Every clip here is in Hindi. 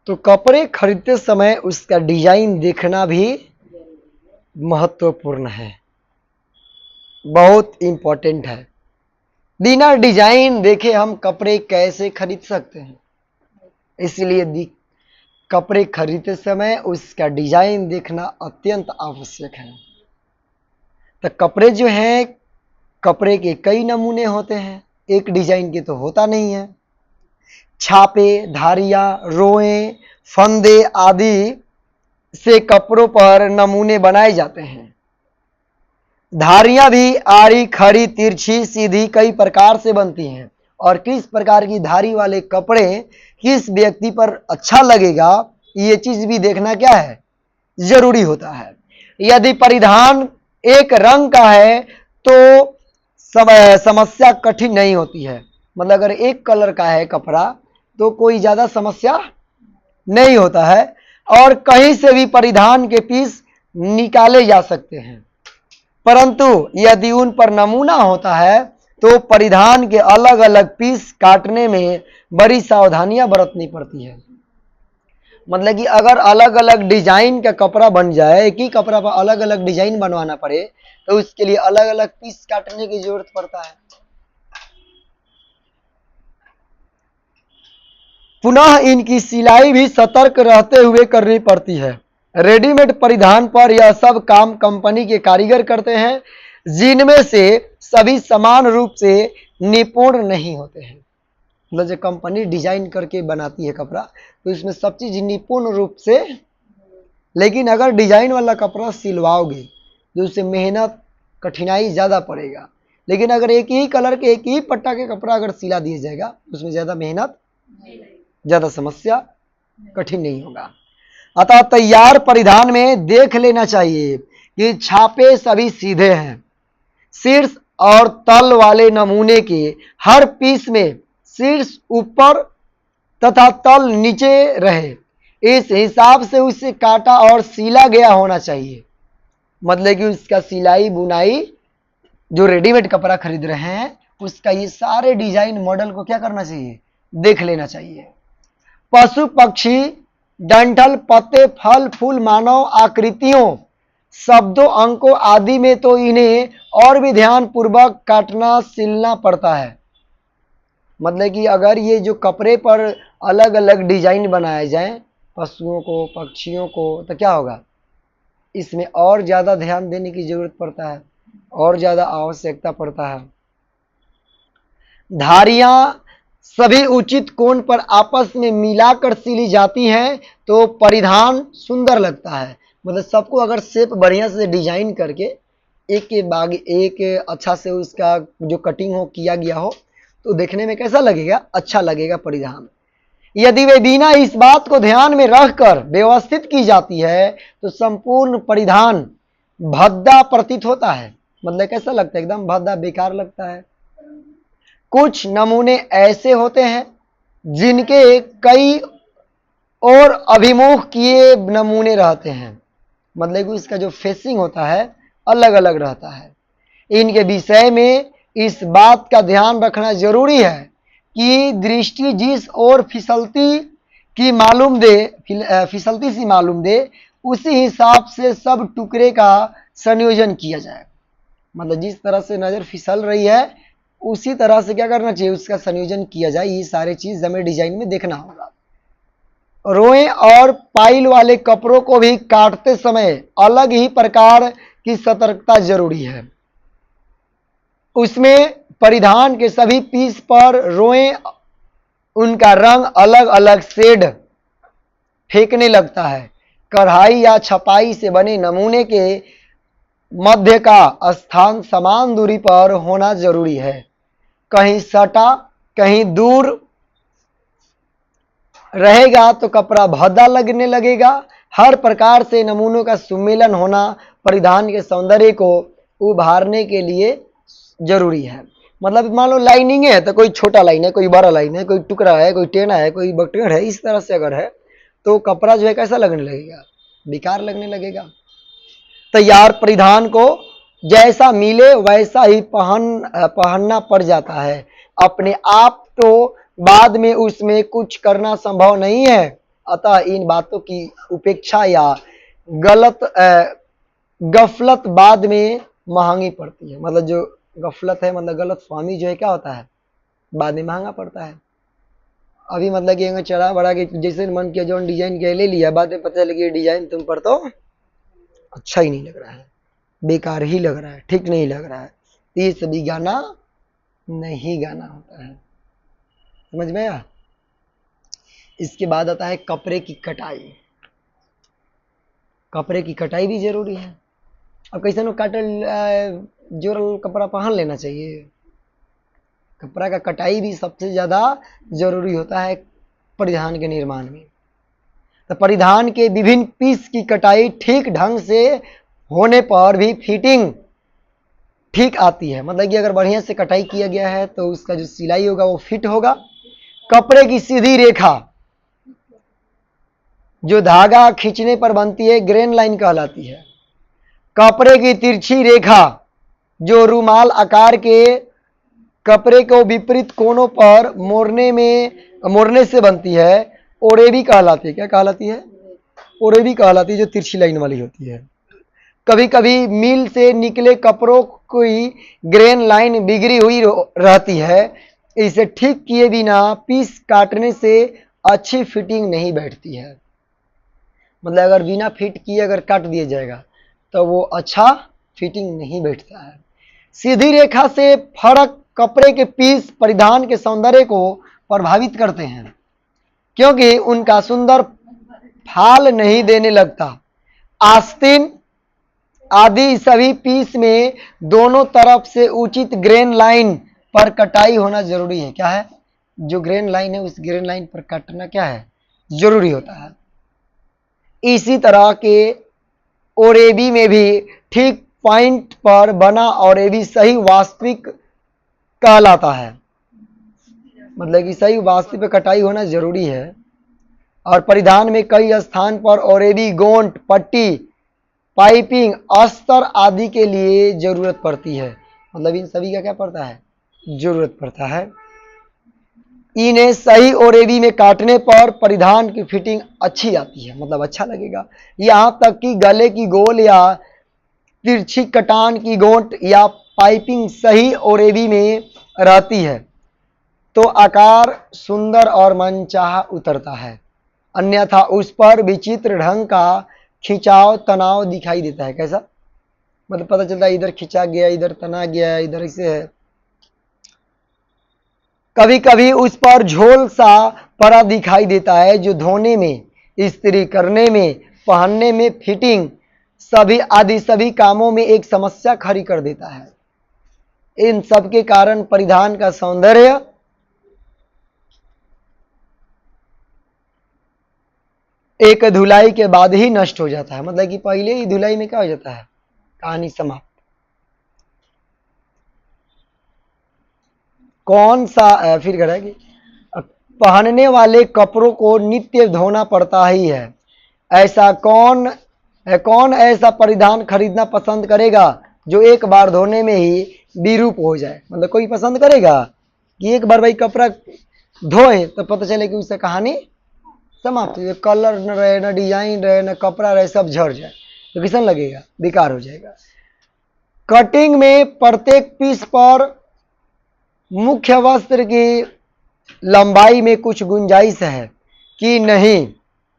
तो कपड़े खरीदते समय उसका डिजाइन देखना भी महत्वपूर्ण है, बहुत इंपॉर्टेंट है। बिना डिजाइन देखे हम कपड़े कैसे खरीद सकते हैं? इसलिए कपड़े खरीदते समय उसका डिजाइन देखना अत्यंत आवश्यक है। तो कपड़े जो हैं, कपड़े के कई नमूने होते हैं, एक डिजाइन के तो होता नहीं है। छापे, धारियां, रोएं, फंदे आदि से कपड़ों पर नमूने बनाए जाते हैं। धारियां भी आड़ी, खड़ी, तिरछी, सीधी कई प्रकार से बनती हैं और किस प्रकार की धारी वाले कपड़े किस व्यक्ति पर अच्छा लगेगा, ये चीज भी देखना क्या है, जरूरी होता है। यदि परिधान एक रंग का है तो समस्या कठिन नहीं होती है। मतलब अगर एक कलर का है कपड़ा तो कोई ज्यादा समस्या नहीं होता है और कहीं से भी परिधान के पीस निकाले जा सकते हैं। परंतु यदि उन पर नमूना होता है तो परिधान के अलग अलग पीस काटने में बड़ी सावधानियां बरतनी पड़ती है। मतलब कि अगर अलग अलग डिजाइन का कपड़ा बन जाए, एक ही कपड़ा पर अलग अलग डिजाइन बनवाना पड़े तो उसके लिए अलग अलग पीस काटने की जरूरत पड़ता है। पुनः इनकी सिलाई भी सतर्क रहते हुए करनी पड़ती है। रेडीमेड परिधान पर यह सब काम कंपनी के कारीगर करते हैं, जिनमें से सभी समान रूप से निपुण नहीं होते हैं। मतलब जो कंपनी डिजाइन करके बनाती है कपड़ा तो इसमें सब चीज निपुण रूप से, लेकिन अगर डिजाइन वाला कपड़ा सिलवाओगे तो उससे मेहनत कठिनाई ज्यादा पड़ेगा। लेकिन अगर एक ही कलर के एक ही पट्टा के कपड़ा अगर सिला दिया जाएगा उसमें ज्यादा मेहनत, ज्यादा समस्या कठिन नहीं होगा। अतः तैयार परिधान में देख लेना चाहिए कि छापे सभी सीधे हैं। शीर्ष और तल वाले नमूने के हर पीस में शीर्ष ऊपर तथा तल नीचे रहे, इस हिसाब से उसे काटा और सिला गया होना चाहिए। मतलब कि उसका सिलाई बुनाई, जो रेडीमेड कपड़ा खरीद रहे हैं उसका ये सारे डिजाइन मॉडल को क्या करना चाहिए, देख लेना चाहिए। पशु पक्षी, डंठल, पत्ते, फल फूल, मानव आकृतियों, शब्दों, अंकों आदि में तो इन्हें और भी ध्यान पूर्वक काटना सिलना पड़ता है। मतलब कि अगर ये जो कपड़े पर अलग अलग डिजाइन बनाए जाएं, पशुओं को, पक्षियों को, तो क्या होगा, इसमें और ज्यादा ध्यान देने की जरूरत पड़ता है, और ज्यादा आवश्यकता पड़ता है। धारियां सभी उचित कोण पर आपस में मिलाकर सिली जाती हैं तो परिधान सुंदर लगता है। मतलब सबको अगर शेप बढ़िया से डिजाइन करके एक के बाद एक अच्छा से उसका जो कटिंग हो किया गया हो तो देखने में कैसा लगेगा, अच्छा लगेगा परिधान। यदि वे बिना इस बात को ध्यान में रखकर व्यवस्थित की जाती है तो संपूर्ण परिधान भद्दा प्रतीत होता है। मतलब कैसा लगता है, एकदम भद्दा, बेकार लगता है। कुछ नमूने ऐसे होते हैं जिनके कई और अभिमुख किए नमूने रहते हैं। मतलब कि इसका जो फेसिंग होता है अलग अलग रहता है। इनके विषय में इस बात का ध्यान रखना जरूरी है कि दृष्टि जिस ओर फिसलती सी मालूम दे उसी हिसाब से सब टुकड़े का संयोजन किया जाए। मतलब जिस तरह से नजर फिसल रही है उसी तरह से क्या करना चाहिए, उसका संयोजन किया जाए। ये सारी चीज हमें डिजाइन में देखना होगा। रोए और पाइल वाले कपड़ों को भी काटते समय अलग ही प्रकार की सतर्कता जरूरी है। उसमें परिधान के सभी पीस पर रोए उनका रंग अलग अलग शेड फेंकने लगता है। कढ़ाई या छपाई से बने नमूने के मध्य का स्थान समान दूरी पर होना जरूरी है। कहीं सटा कहीं दूर रहेगा तो कपड़ा भद्दा लगने लगेगा। हर प्रकार से नमूनों का सुमेलन होना परिधान के सौंदर्य को उभारने के लिए जरूरी है। मतलब मान लो लाइनिंग है तो कोई छोटा लाइन है, कोई बड़ा लाइन है, कोई टुकड़ा है, कोई टेना है, कोई बटेर है, इस तरह से अगर है तो कपड़ा जो है कैसा लगने लगेगा, बेकार लगने लगेगा। तैयार परिधान को जैसा मिले वैसा ही पहनना पड़ जाता है। अपने आप तो बाद में उसमें कुछ करना संभव नहीं है। अतः इन बातों की उपेक्षा या गफलत बाद में महंगी पड़ती है। मतलब जो गफलत है, मतलब गलत फहमी जो है, क्या होता है, बाद में महंगा पड़ता है। अभी मतलब कि चढ़ा बढ़ा के जैसे मन किया जो डिजाइन के ले लिया, बाद में पता चला कि डिजाइन तुम पर तो अच्छा ही नहीं लग रहा है, बेकार ही लग रहा है, ठीक नहीं लग रहा है। ये सभी गाना नहीं गाना होता है। समझ में आया? इसके बाद आता है कपड़े की कटाई। कपड़े की कटाई भी जरूरी है। अब कैसे काटल जोरल कपड़ा पहन लेना चाहिए। कपड़ा का कटाई भी सबसे ज्यादा जरूरी होता है परिधान के निर्माण में। तो परिधान के विभिन्न पीस की कटाई ठीक ढंग से होने पर भी फिटिंग ठीक आती है। मतलब कि अगर बढ़िया से कटाई किया गया है तो उसका जो सिलाई होगा वो फिट होगा। कपड़े की सीधी रेखा जो धागा खींचने पर बनती है ग्रेन लाइन कहलाती है। कपड़े की तिरछी रेखा जो रुमाल आकार के कपड़े को विपरीत कोनों पर मोड़ने से बनती है ओरेबी कहलाती है। क्या कहलाती है? ओरेबी कहलाती है, जो तिरछी लाइन वाली होती है। कभी कभी मिल से निकले कपड़ों की ग्रेन लाइन बिगड़ी हुई रहती है। इसे ठीक किए बिना पीस काटने से अच्छी फिटिंग नहीं बैठती है। मतलब अगर बिना फिट किए अगर काट दिया जाएगा तो वो अच्छा फिटिंग नहीं बैठता है। सीधी रेखा से फर्क कपड़े के पीस परिधान के सौंदर्य को प्रभावित करते हैं, क्योंकि उनका सुंदर फाल नहीं देने लगता। आस्तीन आदि सभी पीस में दोनों तरफ से उचित ग्रेन लाइन पर कटाई होना जरूरी है। क्या है? जो ग्रेन लाइन है उस ग्रेन लाइन पर काटना क्या है? जरूरी होता है। इसी तरह के ओरेबी में भी ठीक पॉइंट पर बना ओरेबी सही वास्तविक कहलाता है। मतलब कि सही वास्तविक कटाई होना जरूरी है। और परिधान में कई स्थान पर ओरेबी गोंट पट्टी पाइपिंग अस्तर आदि के लिए जरूरत पड़ती है। मतलब इन सभी का क्या पड़ता है? जरूरत पड़ता है। इन्हें सही ओरेबी में काटने पर परिधान की फिटिंग अच्छी आती है, मतलब अच्छा लगेगा। यहां तक कि गले की गोल या तिरछी कटान की गोंट या पाइपिंग सही ओरेबी में रहती है तो आकार सुंदर और मनचाहा उतरता है, अन्यथा उस पर विचित्र ढंग का खिंचाव तनाव दिखाई देता है। कैसा? मतलब पता चलता है इधर खिंचा गया, इधर तना गया, इधर ऐसे है। कभी कभी उस पर झोल सा पड़ा दिखाई देता है जो धोने में, इस्त्री करने में, पहनने में, फिटिंग सभी आदि सभी कामों में एक समस्या खड़ी कर देता है। इन सब के कारण परिधान का सौंदर्य एक धुलाई के बाद ही नष्ट हो जाता है। मतलब कि पहले ही धुलाई में क्या हो जाता है? कहानी समाप्त। कौन सा फिर करेगी? पहनने वाले कपड़ों को नित्य धोना पड़ता ही है। ऐसा कौन ऐसा परिधान खरीदना पसंद करेगा जो एक बार धोने में ही विरूप हो जाए? मतलब कोई पसंद करेगा कि एक बार भाई कपड़ा धोए तो पता चले कि उससे कहानी समाप्त हो जाए, कलर न रहे, न डिजाइन रहे, न कपड़ा रहे, सब झड़ जाए तो किसन लगेगा? बेकार हो जाएगा। कटिंग में प्रत्येक पीस पर मुख्य वस्त्र की लंबाई में कुछ गुंजाइश है कि नहीं,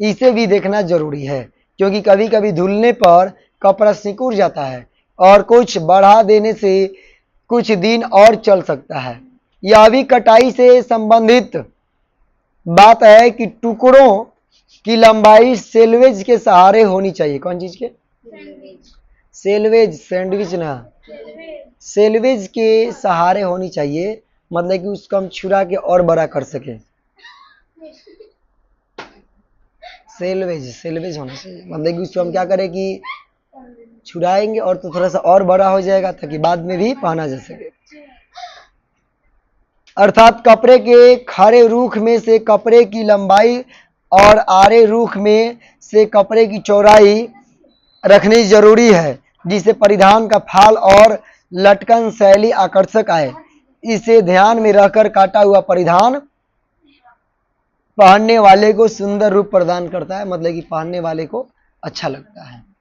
इसे भी देखना जरूरी है, क्योंकि कभी कभी धुलने पर कपड़ा सिकुड़ जाता है और कुछ बढ़ा देने से कुछ दिन और चल सकता है। यह भी कटाई से संबंधित बात है कि टुकड़ों की लंबाई सेल्वेज के सहारे होनी चाहिए। कौन चीज के? सेल्वेज, सैंडविच ना, सेल्वेज के सहारे होनी चाहिए। मतलब कि उसको हम छुरा के और बड़ा कर सके। सेल्वेज होना चाहिए। मतलब कि उसको हम क्या करें कि छुड़ाएंगे और तो थोड़ा सा और बड़ा हो जाएगा ताकि बाद में भी पहना जा सके। अर्थात कपड़े के खड़े रुख में से कपड़े की लंबाई और आड़े रुख में से कपड़े की चौड़ाई रखनी जरूरी है, जिससे परिधान का फाल और लटकन शैली आकर्षक आए। इसे ध्यान में रखकर काटा हुआ परिधान पहनने वाले को सुंदर रूप प्रदान करता है, मतलब कि पहनने वाले को अच्छा लगता है।